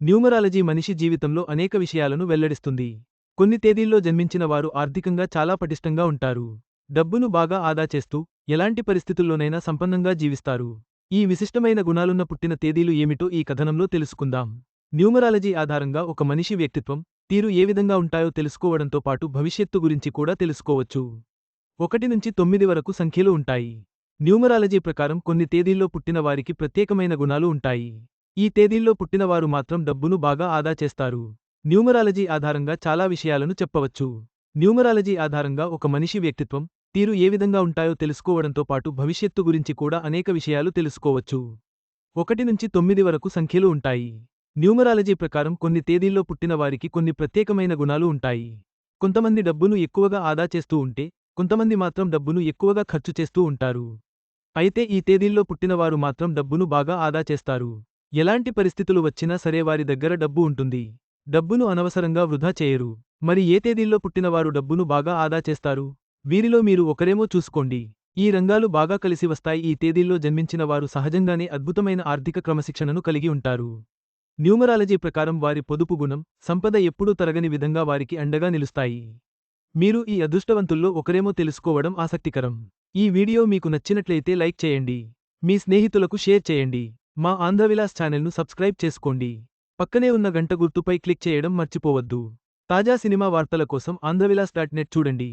Numerology మనిషి జీవితంలో అనేక విషయాలను వెల్లడిస్తుంది. కొన్ని తేదీల్లో జన్మించిన వారు ఆర్థికంగా చాలా పటిష్టంగా ఉంటారు. డబ్బును బాగా ఆదా చేస్తూ, ఎలాంటి పరిస్థితుల్లోనైనా సంపన్నంగా జీవిస్తారు. ఈ విశిష్టమైన గుణాలున్న పుట్టిన తేదీలు ఏమిటో ఈ కథనంలో తెలుసుకుందాం. న్యూమరాలజీ ఆధారంగా ఒక మనిషి వ్యక్తిత్వం, తీరు ఏ విధంగా ఉంటాయో తెలుసుకోవడంతో పాటు భవిష్యత్తు గురించి కూడా తెలుసుకోవచ్చు. 1 నుంచి 9 వరకు సంఖ్యలు ఉంటాయి. న్యూమరాలజీ ప్రకారం కొన్ని తేదీల్లో పుట్టిన వారికి ప్రత్యేకమైన గుణాలు ఉంటాయి. ఈ తేదీల్లో పుట్టినవారు మాత్రం డబ్బును బాగా ఆదా చేస్తారు. న్యూమరాలజీ ఆధారంగా చాలా విషయాలను చెప్పవచ్చు. న్యూమరాలజీ ఆధారంగా ఒక మనిషి వ్యక్తిత్వం, తీరు ఏ విధంగా ఉంటాయో తెలుసుకోవడంతో పాటు భవిష్యత్తు గురించి కూడా అనేక విషయాలు తెలుసుకోవచ్చు. 1 నుంచి 9 వరకు సంఖ్యలు ఉంటాయి. న్యూమరాలజీ ప్రకారం కొన్ని తేదీల్లో పుట్టిన వారికి కొన్ని ప్రత్యేకమైన గుణాలు ఉంటాయి. కొంతమంది డబ్బును ఎక్కువగా ఆదా చేస్తూ ఉంటే, కొంతమంది మాత్రం డబ్బును ఎక్కువగా ఖర్చు చేస్తూ ఉంటారు. అయితే ఈ తేదీల్లో పుట్టినవారు మాత్రం డబ్బును బాగా ఆదా చేస్తారు. ఎలాంటి పరిస్థితులు వచ్చినా సరే వారి దగ్గర డబ్బు ఉంటుంది. డబ్బును అనవసరంగా వృధా చేయరు. మరి ఏ తేదీల్లో పుట్టినవారు డబ్బును బాగా ఆదా చేస్తారు? వీరిలో మీరు ఒకరేమో చూసుకోండి. ఈ రంగాలు బాగా కలిసి వస్తాయి. ఈ తేదీల్లో జన్మించిన వారు సహజంగానే అద్భుతమైన ఆర్థిక క్రమశిక్షణను కలిగి ఉంటారు. న్యూమరాలజీ ప్రకారం వారి పొదుపు గుణం, సంపద ఎప్పుడూ తరగని విధంగా వారికి అండగా నిలుస్తాయి. మీరు ఈ అదృష్టవంతుల్లో ఒకరేమో తెలుసుకోవడం ఆసక్తికరం. ఈ వీడియో మీకు నచ్చినట్లయితే లైక్ చేయండి. మీ స్నేహితులకు షేర్ చేయండి. మా ఆంధ్రవిలాస్ ఛానల్ను సబ్స్క్రైబ్ చేసుకోండి. పక్కనే ఉన్న గంట గుర్తుపై క్లిక్ చేయడం మర్చిపోవద్దు. తాజా సినిమా వార్తల కోసం ఆంధ్రవిలాస్.net చూడండి.